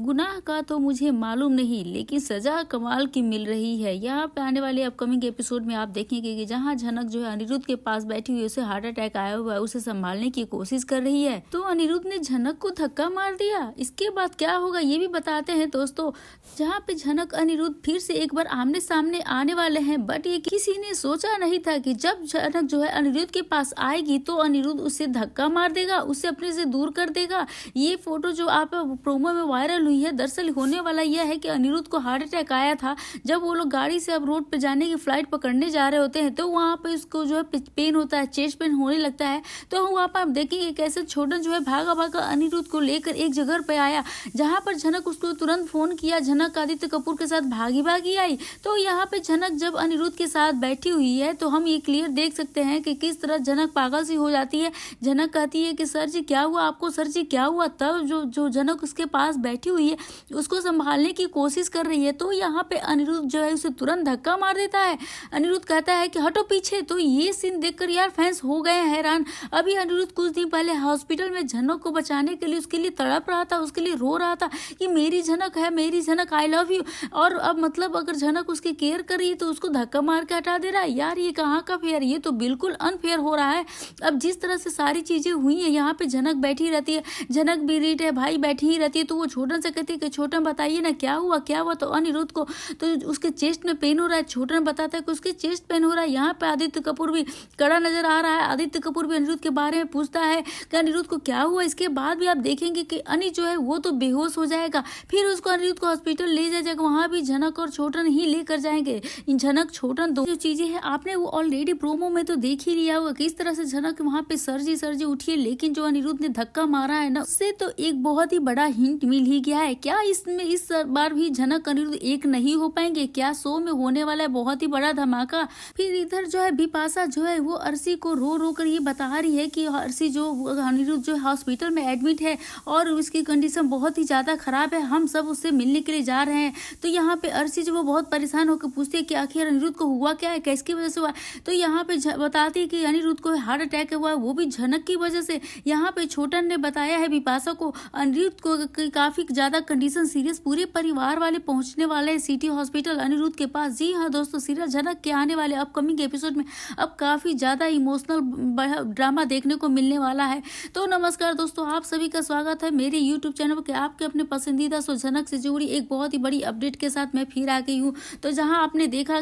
गुनाह का तो मुझे मालूम नहीं, लेकिन सजा कमाल की मिल रही है। यहाँ पे आने वाले अपकमिंग एपिसोड में आप देखेंगे कि जहाँ झनक जो है अनिरुद्ध के पास बैठी हुई उसे हार्ट अटैक आया हुआ है, उसे संभालने की कोशिश कर रही है तो अनिरुद्ध ने झनक को धक्का मार दिया। इसके बाद क्या होगा ये भी बताते हैं दोस्तों। जहाँ पे झनक अनिरुद्ध फिर से एक बार आमने सामने आने वाले हैं, बट ये किसी ने सोचा नहीं था कि जब झनक जो है अनिरुद्ध के पास आएगी तो अनिरुद्ध उसे धक्का मार देगा, उसे अपने से दूर कर देगा। ये फोटो जो आप प्रोमो में वायरल हुई है, दरअसल होने वाला यह है कि अनिरुद्ध को हार्ट अटैक आया था जब वो लोग गाड़ी से अब रोड पे जाने की फ्लाइट पकड़ने जा रहे होते हैं, तो वहाँ पे उसको जो है पेन होता है, चेस्ट पेन होने लगता है। तो वहाँ पर आप देखेंगे कैसे छोटन जो है भागा भागा अनिरुद्ध को लेकर एक जगह पे आया, जहाँ पर झनक उसको तुरंत फोन किया। झनक आदित्य कपूर के साथ भागी भागी आई। तो यहाँ पे झनक जब अनिरुद्ध के साथ बैठी हुई है तो हम ये क्लियर देख सकते हैं कि किस तरह झनक पागल सी हो जाती है। झनक कहती है कि सर जी क्या हुआ आपको, सर जी क्या हुआ। तब जो झनक उसके पास बैठी हुई है उसको संभालने की कोशिश कर रही है, तो यहाँ पे अनिरुद्ध जो है उसे तुरंत धक्का मार देता है। अनिरुद्ध कहता है कि हटो पीछे। तो ये सीन देखकर यार फैंस हो गए हैरान। अभी अनिरुद्ध कुछ दिन पहले हॉस्पिटल में झनक को बचाने के लिए उसके लिए तड़प रहा था, उसके लिए रो रहा था कि मेरी झनक है, मेरी झनक, आई लव यू। और अब मतलब अगर झनक उसकी केयर कर रही है तो उसको धक्का मार के हटा दे रहा है। यार ये कहाँ का फेयर, ये तो बिल्कुल अनफेयर हो रहा है। अब जिस तरह से सारी चीजें हुई है, यहाँ पे झनक बैठी रहती है, झनक भी रीट है भाई बैठी ही रहती है, तो वो छोटन से कहती है कि छोटन बताइए ना क्या हुआ क्या हुआ। तो अनिरुद्ध को तो उसके चेस्ट में पेन हो रहा है, छोटन बताता है कि उसके चेस्ट पेन हो रहा है। यहाँ पे आदित्य कपूर भी कड़ा नजर आ रहा है। आदित्य कपूर भी अनिरुद्ध के बारे में पूछता है कि अनिरुद्ध को क्या हुआ। इसके बाद भी आप देखेंगे कि अनि जो है वो तो बेहोश हो जाएगा, फिर उसको अनिरुद्ध को हॉस्पिटल ले जाएगा, वहां भी झनक और छोटन ही लेकर जाएंगे। झनक छोटन दो जो चीजें हैं आपने वो ऑलरेडी प्रोमो में तो देख ही लिया होगा किस तरह से झनक वहां पे सरजी उठी है, लेकिन जो अनिरुद्ध ने धक्का मारा है ना उससे तो एक बहुत ही बड़ा हिंट मिल ही गया है। क्या इसमें इस बार भी झनक अनिरुद्ध एक नहीं हो पाएंगे? क्या शो में होने वाला है बहुत ही बड़ा धमाका। फिर इधर जो है बिपाशा जो है वो अर्शी को रो कर ये बता रही है कि अर्शी जो अनिरुद्ध जो हॉस्पिटल में एडमिट है और उसकी कंडीशन बहुत ही ज्यादा खराब है, हम सब उससे मिलने के लिए जा रहे हैं। तो यहाँ पे अर्शी जो वो बहुत परेशान होकर पूछती है कि आखिर अनिरुद्ध को हुआ क्या है, किसकी वजह से हुआ। तो यहाँ पे बताती है कि अनिरुद्ध को हार्ट अटैक हुआ है, वो भी झनक की वजह से। यहाँ पे छोटन ने बताया है बिपाशा को अनिरुद्ध को काफी ज्यादा कंडीशन सीरियस, पूरे परिवार वाले पहुंचने वाले हैं सिटी हॉस्पिटल अनिरुद्ध के पास। जी हाँ दोस्तों, सीरियल झनक के आने वाले अपकमिंग एपिसोड में अब काफी ज्यादा इमोशनल ड्रामा देखने को मिलने वाला है। तो नमस्कार दोस्तों, आप सभी का स्वागत है मेरे यूट्यूब चैनल के आपके अपने पसंदीदा शो झनक से जुड़ी एक बहुत ही बड़ी अपडेट के साथ मैं फिर आ गई हूँ। तो जहाँ आपने देखा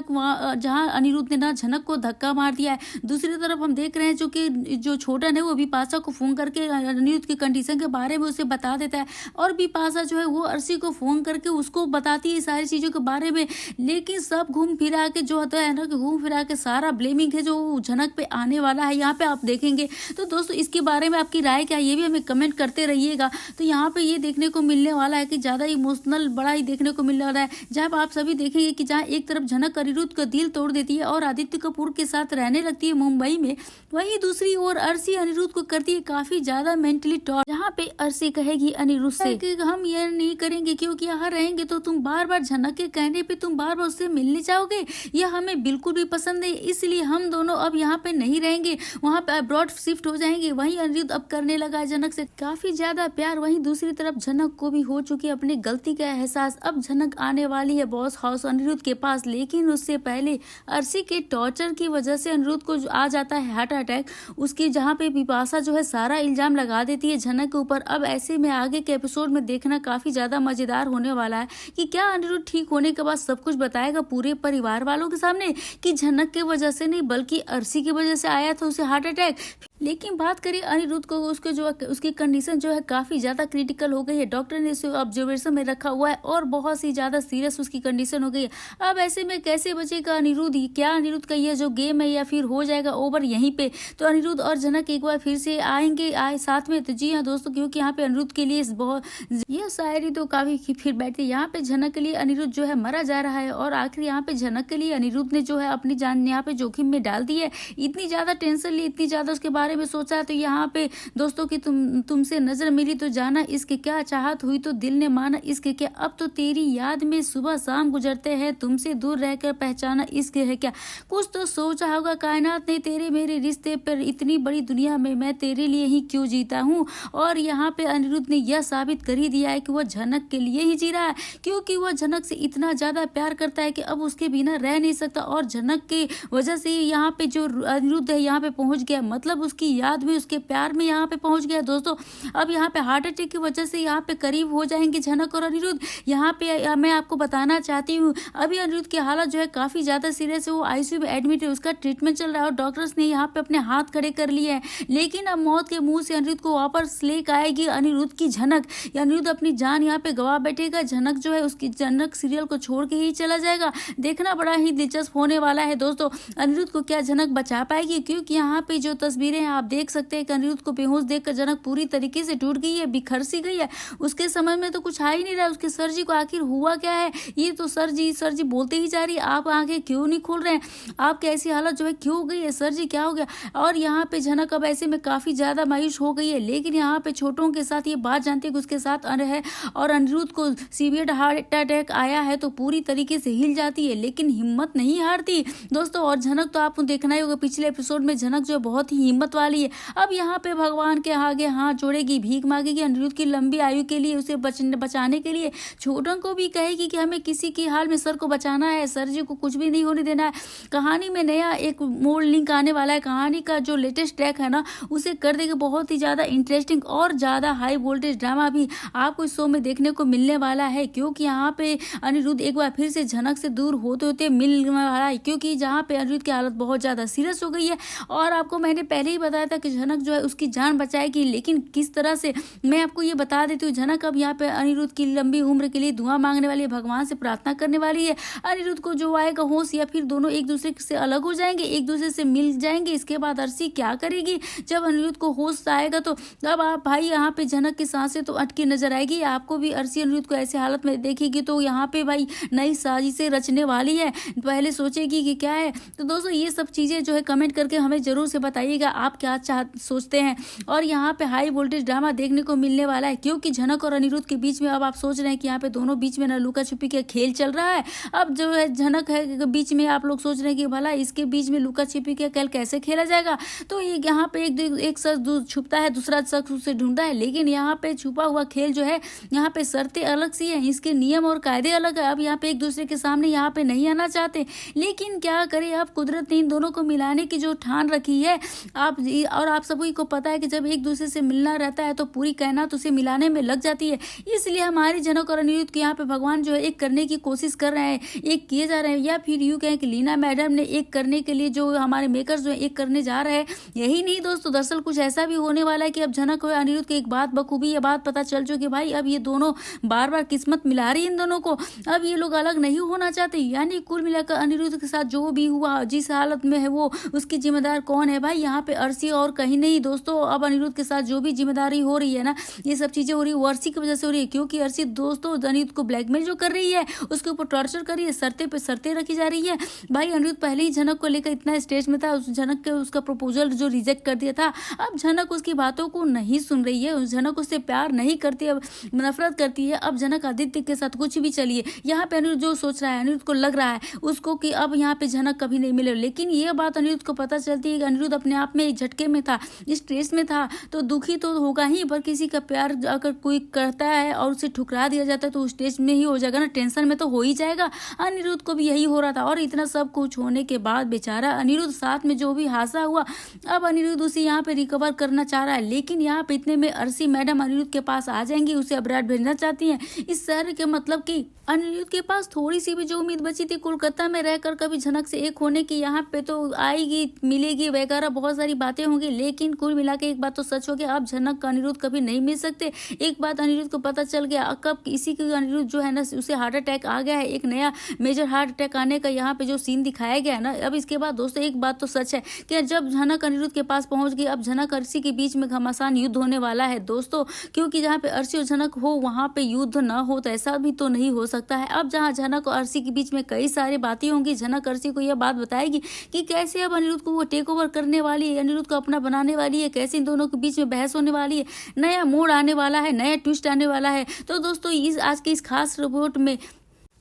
जहाँ अनिरुद्ध ने ना झनक को धक्का मार दिया है, दूसरी तरफ हम देख रहे हैं जो छोटन है वो बिपाशा को फोन करके अनिरुद्ध की कंडीशन के बारे में उसे बता देता है, और बिपाशा जो है वो अर्शी को फोन करके उसको बताती है सारी चीजों के बारे में। लेकिन सब घूम फिरा के जो होता है ना कि घूम फिरा के सारा ब्लेमिंग है जो झनक पे आने वाला है, यहाँ पे आप देखेंगे। तो दोस्तों इसके बारे में आपकी राय क्या है ये भी हमें कमेंट करते रहिएगा। तो यहाँ पे ये देखने को मिलने वाला है कि ज्यादा इमोशनल बड़ा ही देखने को मिलने वाला है, जहाँ आप सभी देखेंगे कि जहाँ एक तरफ झनक अनिरुद्ध का दिल तोड़ देती है और आदित्य कपूर के साथ रहने लगती है मुंबई में, वहीं दूसरी ओर अर्शी अनिरुद्ध को करती है काफी ज्यादा मेंटली टॉर्चर। जहाँ पे अर्शी कहेगी अनिरुद्ध से कि हम ये नहीं करेंगे क्योंकि यहाँ रहेंगे तो तुम बार बार झनक के कहने पे तुम बार बार उससे मिलने जाओगे, यह हमें बिल्कुल भी पसंद है, इसलिए हम दोनों अब यहाँ पे नहीं रहेंगे, वहाँ पे अब्रॉड शिफ्ट हो जाएंगे। वहीं अनिरुद्ध अब करने लगा है झनक से काफी ज्यादा प्यार। वहीं दूसरी तरफ झनक को भी हो चुकी है अपनी गलती का एहसास। अब झनक आने वाली है बॉस हाउस अनिरुद्ध के पास, लेकिन उससे पहले अर्शी के टॉर्चर की वजह से अनिरुद्ध को आ जाता है हार्ट अटैक। उसकी जहाँ पे बिपाशा जो है सारा इल्जाम लगा देती है झनक के ऊपर। अब ऐसे में आगे के एपिसोड में देखना काफी ज्यादा मजेदार होने वाला है कि क्या अनिरुद्ध ठीक होने के बाद सब कुछ बताएगा पूरे परिवार वालों के सामने कि झनक के वजह से नहीं बल्कि अर्शी की वजह से आया था उसे हार्ट अटैक। लेकिन बात करें अनिरुद्ध को, उसकी कंडीशन जो है काफी ज्यादा क्रिटिकल हो गई है, डॉक्टर ने इसे ऑब्जर्वेशन में रखा हुआ है और बहुत ही ज्यादा सीरियस उसकी कंडीशन हो गई है। अब ऐसे में कैसे बचेगा अनिरुद्ध, क्या अनिरुद्ध का ये जो गेम है या फिर हो जाएगा ओवर यहीं पे। तो अनिरुद्ध और झनक एक बार फिर से आए साथ में। तो जी हाँ दोस्तों, क्योंकि यहाँ पे अनिरुद्ध के लिए बहुत यह शायरी तो काफी फिर बैठती है। यहाँ पे झनक के लिए अनिरुद्ध जो है मरा जा रहा है और आखिर यहाँ पे झनक के लिए अनिरुद्ध ने जो है अपनी जान यहाँ पे जोखिम में डाल दी है। इतनी ज्यादा टेंशन ली, इतनी ज्यादा उसके बारे में सोचा। तो यहाँ पे दोस्तों की तुमसे नजर मिली तो जाना इसके क्या, चाहत हुई तो दिल ने माना इसके क्या, अब तो तेरी याद में सुबह शाम गुजरते हैं, तुमसे दूर रहकर पहचाना इसके है क्या। कुछ तो सोचा होगा कायनात ने तेरे मेरे रिश्ते पर, इतनी बड़ी दुनिया में मैं तेरे लिए ही क्यों जीता हूँ। और यहाँ पे अनिरुद्ध ने यह साबित कर ही दिया है कि वह झनक के लिए ही जी रहा है, क्योंकि वह झनक से इतना ज़्यादा प्यार करता है कि अब उसके बिना रह नहीं सकता। और झनक की वजह से यहाँ पे जो अनिरुद्ध है यहाँ पे पहुँच गया, मतलब उसकी याद में, उसके प्यार में यहाँ पे पहुँच गया दोस्तों। अब यहाँ पे हार्ट अटैक की वजह से यहाँ पे करीब हो जाएंगे झनक और अनिरुद्ध। यहाँ पे मैं आपको बताना चाहती हूँ, अभी अनिरुद्ध की हालत जो है काफ़ी ज़्यादा सीरियस है, वो आईसीयू में एडमिट है, उसका ट्रीटमेंट चल रहा है और डॉक्टर्स ने यहाँ पे अपने हाथ खड़े कर लिए हैं। लेकिन अब मौत के मुंह से अनिरुद्ध को वापस लेकर आएगी अनिरुद्ध की झनक। अनिरुद्ध अपनी जान यहाँ पे गवा बैठेगा, झनक जो है उसकी झनक सीरियल को छोड़ के ही चला जाएगा। देखना बड़ा ही दिलचस्प होने वाला है दोस्तों, अनिरुद्ध को क्या झनक बचा पाएगी, क्योंकि यहाँ पे जो तस्वीरें हैं आप देख सकते हैं कि अनिरुद्ध को बेहोश देखकर झनक पूरी तरीके से टूट गई है, बिखर सी गई है। उसके समझ में तो कुछ आ ही नहीं रहा है उसके सर जी को आखिर हुआ क्या है। ये तो सर जी बोलते ही जा रही है, आप आंखें क्यों नहीं खोल रहे हैं, आपकी ऐसी हालत जो है क्यों हो गई है, सर जी क्या हो गया। और यहाँ पे झनक अब ऐसे में काफी ज्यादा मायूस हो गई है, लेकिन यहाँ पे छोटों के साथ ये बात जानती है कि उसके साथ है और अनिरुद्ध को सीवियर हार्ट अटैक आया है तो पूरी तरीके से हिल जाती है, लेकिन हिम्मत नहीं हारती दोस्तों। और झनक तो आपको देखना ही होगा, पिछले एपिसोड में झनक जो बहुत ही हिम्मत वाली है। अब यहाँ पे भगवान के आगे हाथ जोड़ेगी, भीख मांगेगी अनिरुद्ध की लंबी आयु के लिए, उसे बचाने के लिए। छोटों को भी कहेगी कि हमें किसी की हाल में सर को बचाना है, सर जी को कुछ भी नहीं होने देना है। कहानी में नया एक मोड़ लिंक आने वाला है, कहानी का जो लेटेस्ट ट्रैक है ना उसे कर देगा बहुत ही ज़्यादा इंटरेस्टिंग और ज़्यादा हाई वोल्टेज ड्रामा भी आपको इस शो में देखने को मिलने वाला है, क्योंकि यहाँ पे अनिरुद्ध एक बार फिर से झनक से दूर होते होते मिलने वाला है, क्योंकि जहाँ पे अनिरुद्ध की हालत बहुत ज़्यादा सीरियस हो गई है। और आपको मैंने पहले ही बताया था कि झनक जो है उसकी जान बचाएगी, लेकिन किस तरह से मैं आपको ये बता देती हूँ। झनक अब यहाँ पे अनिरुद्ध की लंबी उम्र के लिए दुआ मांगने वाली है, भगवान से प्रार्थना करने वाली है। अनिरुद्ध को जो आएगा होश, या फिर दोनों एक दूसरे से अलग हो जाएंगे, एक दूसरे से मिल जाएंगे। इसके बाद अर्शी क्या करेगी जब अनिरुद्ध को होश आएगा, तो अब आप भाई यहाँ पे झनक की सांसें तो अटकी नजर आएगी। आपको भी अर्शी अनिरुद्ध को ऐसे हालत में देखेगी तो यहाँ पे भाई नई साजिशें रचने वाली है, पहले सोचेगी कि क्या है। तो दोस्तों ये सब चीजें जो है कमेंट करके हमें जरूर से बताइएगा आप क्या सोचते हैं। और यहाँ पे हाई वोल्टेज ड्रामा देखने को मिलने वाला है, क्योंकि झनक और अनिरुद्ध के बीच में अब आप सोच रहे हैं कि यहाँ पे दोनों बीच में ना लुका छुपी का खेल चल रहा है। अब जो है झनक है बीच में, आप लोग सोच रहे हैं कि भला इसके बीच में लुका छिपी का खेल कैसे खेला जाएगा। तो ये यहाँ पे एक शख्स छुपता है, दूसरा शख्स उसे ढूंढता है, लेकिन यहाँ पे छुपा हुआ खेल जो है यहाँ पे शर्तें अलग सी है, इसके नियम और कायदे अलग है। अब यहाँ पे एक दूसरे के सामने यहाँ पे नहीं आना चाहते, लेकिन क्या करें, अब कुदरत ने इन दोनों को मिलाने की जो ठान रखी है। आप सभी को पता है कि जब एक दूसरे से मिलना रहता है तो पूरी कायनात उसे मिलाने में लग जाती है। इसलिए हमारी झनक और अनिरुद्ध के यहाँ पे भगवान जो है एक करने की कोशिश कर रहे हैं, एक किए जा रहे हैं, या फिर यूँ कहें कि लीना मैडम ने एक करने के लिए जो हमारे मेकर्स जो है एक करने जा रहे हैं। यही नहीं दोस्तों, दरअसल कुछ ऐसा भी होने वाला है कि अब झनक और अनिरुद्ध की एक बात बखूबी ये बात पता चल चुकी भाई, अब ये दोनों बार बार किस्मत मिला रही है इन दोनों को, अब ये लोग अलग नहीं होना चाहते। यानी कुल मिलाकर अनिरुद्ध के साथ जो भी हुआ, जिस हालत में है वो उसकी जिम्मेदार कौन है भाई, यहाँ पे अर्शी और कहीं नहीं दोस्तों। अब अनिरुद्ध के साथ जो भी जिम्मेदारी हो रही है ना, ये सब चीजें हो रही है वो अर्शी की वजह से हो रही है, क्योंकि अर्शी दोस्तों अनिरुद्ध को ब्लैकमेल जो कर रही है, उसके ऊपर टॉर्चर कर रही है, शर्तें पे शर्तें रखी जा रही है। भाई अनिरुद्ध पहले ही झनक को लेकर इतना स्टेज में था, उस झनक के उसका प्रपोजल जो रिजेक्ट कर दिया था, अब झनक उसकी बातों को नहीं सुन रही है, उस झनक उससे प्यार नहीं करती, अब नफरत करती है। अब झनक आदित्य के साथ कुछ भी चलिए, यहाँ पे अनिरुद्ध जो सोच रहा है, अनिरुद्ध को लग रहा है उसको कि अब यहाँ पे झनक कभी नहीं मिले, लेकिन ये बात अनिरुद्ध को पता चलती है कि अनिरुद्ध अपने आप में एक झटके में था, स्ट्रेस में था, तो दुखी तो होगा ही, पर किसी का प्यार अगर कोई करता है और उसे ठुकरा दिया जाता है तो स्ट्रेस में ही हो जाएगा ना, टेंशन में तो हो ही जाएगा। अनिरुद्ध को भी यही हो रहा था, और इतना सब कुछ होने के बाद बेचारा अनिरुद्ध साथ में जो भी हादसा हुआ, अब अनिरुद्ध उसे यहाँ पे रिकवर करना चाह रहा है, लेकिन यहाँ पे इतने में अर्शी मैडम अनिरुद्ध के पास आ जाएंगी, उसे अब्राड भेजना चाहती हैं इस शहर के, मतलब कि अनिरुद्ध के पास थोड़ी सी भी जो उम्मीद बची थी कोलकाता में रहकर कभी झनक से एक होने की, यहाँ पे तो आएगी मिलेगी वगैरह बहुत सारी बातें होंगी, लेकिन कुल मिला के एक बात तो सच हो गया, अब झनक का अनिरुद्ध कभी नहीं मिल सकते। एक बात अनिरुद्ध को पता चल गया, कब इसी के अनिरुद्ध जो है ना उसे हार्ट अटैक आ गया है, एक नया मेजर हार्ट अटैक आने का यहाँ पे जो सीन दिखाया गया है ना। अब इसके बाद दोस्तों एक बात तो सच है कि जब झनक अनिरुद्ध के पास पहुंच गई, अब झनक अर्शी के बीच में घमासान युद्ध होने वाला है दोस्तों, क्योंकि जहाँ पे अर्शी और झनक हो वहाँ पे युद्ध न हो तो ऐसा भी तो नहीं हो सकता है। अब जहाँ झनक और अर्शी के बीच में कई सारी बातें होंगी, झनक अर्शी को यह बात बताएगी कि कैसे अब अनिरुद्ध को वो टेक ओवर करने वाली है, अनिरुद्ध को अपना बनाने वाली है, कैसे इन दोनों के बीच में बहस होने वाली है, नया मोड़ आने वाला है, नया ट्विस्ट आने वाला है। तो दोस्तों इस आज के इस खास रिपोर्ट में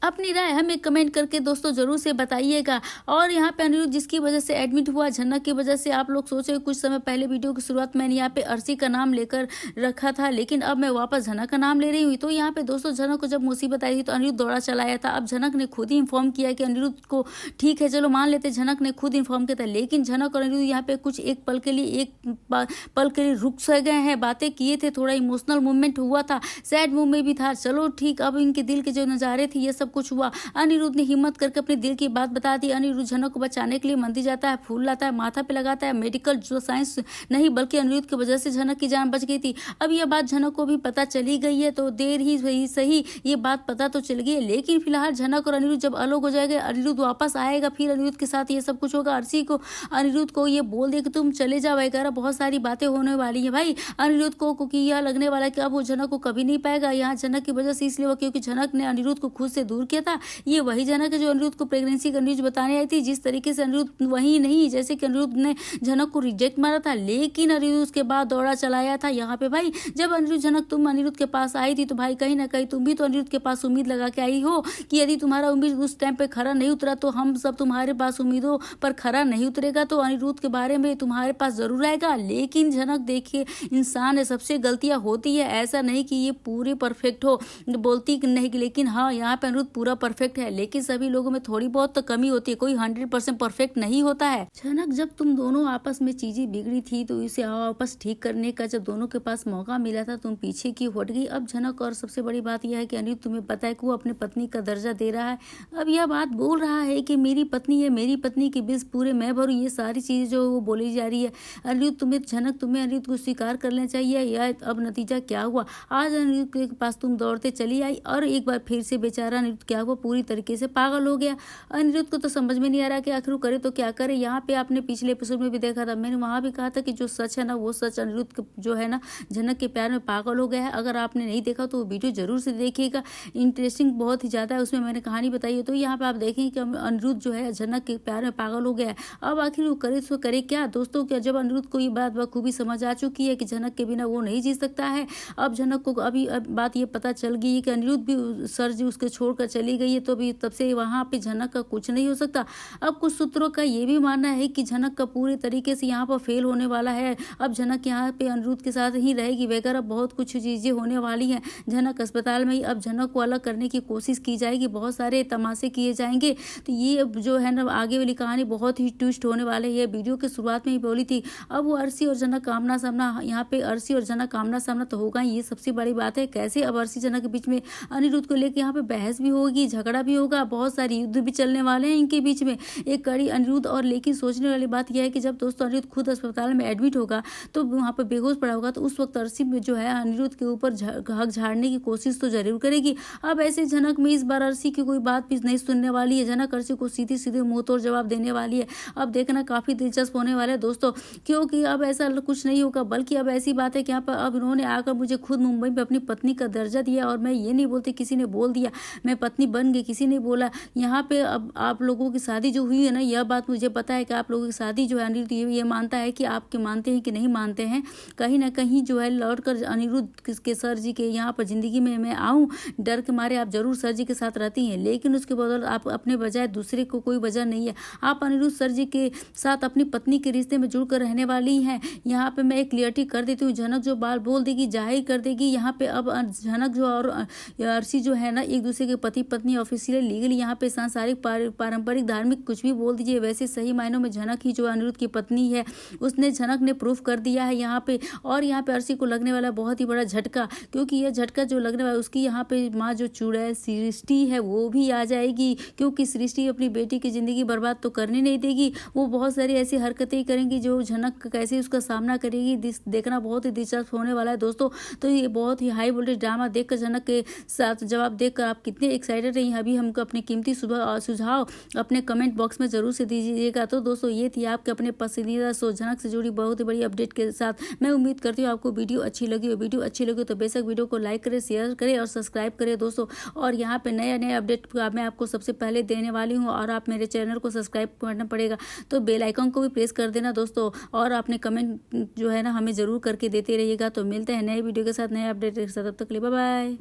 अपनी राय हमें कमेंट करके दोस्तों जरूर से बताइएगा। और यहाँ पे अनिरुद्ध जिसकी वजह से एडमिट हुआ, झनक की वजह से, आप लोग सोचे कुछ समय पहले वीडियो की शुरुआत मैंने यहाँ पे अर्शी का नाम लेकर रखा था, लेकिन अब मैं वापस झनक का नाम ले रही हूँ। तो यहाँ पे दोस्तों झनक को जब मुसीबत आई थी तो अनिरुद्ध दौड़ा चला आया था। अब झनक ने खुद ही इन्फॉर्म किया कि अनिरुद्ध को ठीक है, चलो मान लेते झनक ने खुद इन्फॉर्म किया था, लेकिन झनक और अनिरुद्ध यहाँ पे कुछ एक पल के लिए रुक से गए हैं, बातें किए थे, थोड़ा इमोशनल मूवमेंट हुआ था, सैड मूवमेंट भी था। चलो ठीक, अब इनके दिल के जो नज़ारे थे ये सब कुछ हुआ। अनिरुद्ध ने हिम्मत करके अपने दिल की बात बता दी। अनिरुद्ध झनक को बचाने के लिए मंदिर जाता है, फूल लाता है, माथा पे लगाता है। मेडिकल जो साइंस नहीं बल्कि अनिरुद्ध की वजह से झनक की जान बच गई थी। अब यह बात झनक को भी पता चली गई है, तो देर ही सही ये बात पता तो चल गई है, लेकिन फिलहाल झनक और अनिरुद्ध जब अलग हो जाएगा, अनिरुद्ध वापस आएगा, फिर अनिरुद्ध के साथ ये सब कुछ होगा। अर्शी को अनिरुद्ध को ये बोल दे कि तुम चले जाओ वगैरह, बहुत सारी बातें होने वाली है भाई अनिरुद्ध को, क्योंकि यह लगने वाला है कि अब वो झनक को कभी नहीं पाएगा। यहाँ झनक की वजह से इसलिए हुआ क्योंकि झनक ने अनिरुद्ध को खुद से दूर किया था। ये वही झनक है जो अनिरुद्ध को प्रेगनेंसी का न्यूज बताने आई थी। जिस तरीके से अनिरुद्ध, वही नहीं जैसे कि अनिरुद्ध ने झनक को रिजेक्ट मारा था, लेकिन अनिरुद्ध उसके बाद दौड़ा चलाया था। यहाँ पे भाई जब अनिरुद्ध झनक तुम अनिरुद्ध के पास आई थी तो भाई कहीं ना कहीं तुम भी तो अनिरुद्ध के पास उम्मीद लगा के आई हो कि यदि तुम्हारा उम्मीद उस टाइम पे खरा नहीं उतरा तो हम सब तुम्हारे पास उम्मीदों पर खरा नहीं उतरेगा, तो अनिरुद्ध के बारे में तुम्हारे पास जरूर आएगा। लेकिन झनक देखिए, इंसान है, सबसे गलतियां होती है, ऐसा नहीं कि ये पूरे परफेक्ट हो, बोलती नहीं, लेकिन हाँ यहाँ पे अनिरुद्ध पूरा परफेक्ट है, लेकिन सभी लोगों में थोड़ी बहुत तो कमी होती है, कोई 100% परफेक्ट नहीं होता है। झनक जब तुम दोनों आपस में चीजें बिगड़ी थी तो इसे आपस ठीक करने का जब दोनों के पास मौका मिला था तुम पीछे की हट गई। अब झनक, और सबसे बड़ी बात यह है कि अनिरुद्ध तुम्हें पता है कि वो अपनी पत्नी का दर्जा दे रहा है, अब यह बात बोल रहा है कि मेरी पत्नी है, मेरी पत्नी की बिल पूरे मैं भरूं, ये सारी चीजें जो वो बोली जा रही है। अनिरुद्ध तुम्हें, झनक तुम्हें अनिरुद्ध को स्वीकार कर लेना चाहिए, या अब नतीजा क्या हुआ, आज अनिरुद्ध के पास तुम दौड़ते चली आई और एक बार फिर से बेचारा अनिरुद्ध क्या हुआ, पूरी तरीके से पागल हो गया। अनिरुद्ध को तो समझ में नहीं आ रहा कि आखिर करे तो क्या करे। यहाँ पे आपने पिछले एपिसोड में भी देखा था, मैंने वहां भी कहा था कि जो सच है ना वो सच, अनिरुद्ध जो है ना झनक के प्यार में पागल हो गया है। अगर आपने नहीं देखा तो वो वीडियो जरूर से देखिएगा, इंटरेस्टिंग बहुत ही ज्यादा है, उसमें मैंने कहानी बताई है। तो यहाँ पे आप देखेंगे कि अनिरुद्ध जो है झनक के प्यार में पागल हो गया है। अब आखिर वो करे तो करे क्या दोस्तों, क्या जब अनिरुद्ध को ये बात बखूबी समझ आ चुकी है कि झनक के बिना वो नहीं जी सकता है। अब झनक को अभी बात ये पता चल गई है कि अनिरुद्ध भी सर जी उसके छोड़कर चली गई है, तो अभी तब से वहां पे झनक का कुछ नहीं हो सकता। अब कुछ सूत्रों का ये भी मानना है कि झनक का पूरे तरीके से यहाँ पर फेल होने वाला है। अब झनक यहाँ पे अनिरुद्ध के साथ ही रहेगी वगैरह, बहुत कुछ चीजें होने वाली हैं। झनक अस्पताल में ही अब झनक को अलग करने की कोशिश की जाएगी, बहुत सारे तमाशे किए जाएंगे। तो ये जो है ना आगे वाली कहानी बहुत ही ट्विस्ट होने वाले है। वीडियो के शुरुआत में ही बोली थी, अब वो अर्शी और झनक आमना सामना, यहाँ पे अर्शी और झनक आमना सामना तो होगा, ये सबसे बड़ी बात है। कैसे अब अर्शी झनक के बीच में अनिरुद्ध को लेकर यहाँ पे बहस भी होगी, झगड़ा भी होगा, बहुत सारे युद्ध भी चलने वाले हैं इनके बीच में, एक कड़ी अनिरुद्ध। और लेकिन सोचने वाली बात यह है कि जब दोस्तों अनिरुद्ध खुद अस्पताल में एडमिट होगा तो वहाँ पर बेहोश पड़ा होगा, तो उस वक्त अर्शी में जो है अनिरुद्ध के ऊपर हक झाड़ने की कोशिश तो जरूर करेगी। अब ऐसे झनक में इस बार अर्शी की कोई बात भी नहीं सुनने वाली है, झनक अर्शी को सीधे सीधे मुंह तोड़ जवाब देने वाली है। अब देखना काफी दिलचस्प होने वाला है दोस्तों, क्योंकि अब ऐसा कुछ नहीं होगा, बल्कि अब ऐसी बात है कि यहाँ पर अब इन्होंने आकर मुझे खुद मुंबई में अपनी पत्नी का दर्जा दिया, और मैं ये नहीं बोलती किसी ने बोल दिया मैं पत्नी बन गई, किसी ने बोला। यहाँ पे अब आप लोगों की शादी जो हुई है ना, यह बात मुझे पता है कि आप लोगों की शादी जो है अनिरुद्ध ये मानता है कि आपके मानते हैं कि नहीं मानते हैं, कहीं ना कहीं जो है लौट कर अनिरुद्ध के सर जी के यहाँ पर जिंदगी में मैं आऊँ, डर के मारे आप जरूर सर जी के साथ रहती हैं, लेकिन उसके बदौलत आप अपने बजाय दूसरे को कोई वजह नहीं है, आप अनिरुद्ध सर जी के साथ अपनी पत्नी के रिश्ते में जुड़कर रहने वाली हैं। यहाँ पे मैं एक क्लियरिटी कर देती हूँ, झनक जो बाल बोल देगी जाहिर कर देगी। यहाँ पे अब झनक जो और अर्शी जो है ना एक दूसरे के पति पत्नी ऑफिशियल लीगली यहाँ पे सांसारिक पारंपरिक धार्मिक कुछ भी बोल दीजिए, वैसे सही मायनों में झनक ही जो अनिरुद्ध की पत्नी है, उसने झनक ने प्रूफ कर दिया है यहाँ पे। और यहाँ पे अर्शी को लगने वाला बहुत ही बड़ा झटका, क्योंकि यह झटका जो लगने वाला उसकी यहाँ पे माँ जो चुड़ैल सृष्टि है वो भी आ जाएगी, क्योंकि सृष्टि अपनी बेटी की जिंदगी बर्बाद तो करने नहीं देगी, वो बहुत सारी ऐसी हरकतें करेंगी जो झनक कैसे उसका सामना करेगी, देखना बहुत ही दिलचस्प होने वाला है दोस्तों। तो ये बहुत ही हाई वोल्टेज ड्रामा देखकर झनक के साथ जवाब देखकर आप कितने एक्साइटेड रही, अभी हमको अपने कीमती सुझाव अपने कमेंट बॉक्स में जरूर से दीजिएगा। तो दोस्तों ये थी आपके अपने पसंदीदा शो झनक से जुड़ी बहुत ही बड़ी अपडेट के साथ। मैं उम्मीद करती हूँ आपको वीडियो अच्छी लगी हो, वीडियो अच्छी लगी तो बेशक वीडियो को लाइक करें, शेयर करें और सब्सक्राइब करें दोस्तों। और यहाँ पे नए अपडेट मैं आपको सबसे पहले देने वाली हूँ, और आप मेरे चैनल को सब्सक्राइब करना पड़ेगा, तो बेल आइकन को भी प्रेस कर देना दोस्तों, और अपने कमेंट जो है ना हमें जरूर करके देते रहिएगा। तो मिलते हैं नए वीडियो के साथ, नए अपडेट के साथ, तब तक के लिए बाय बाय।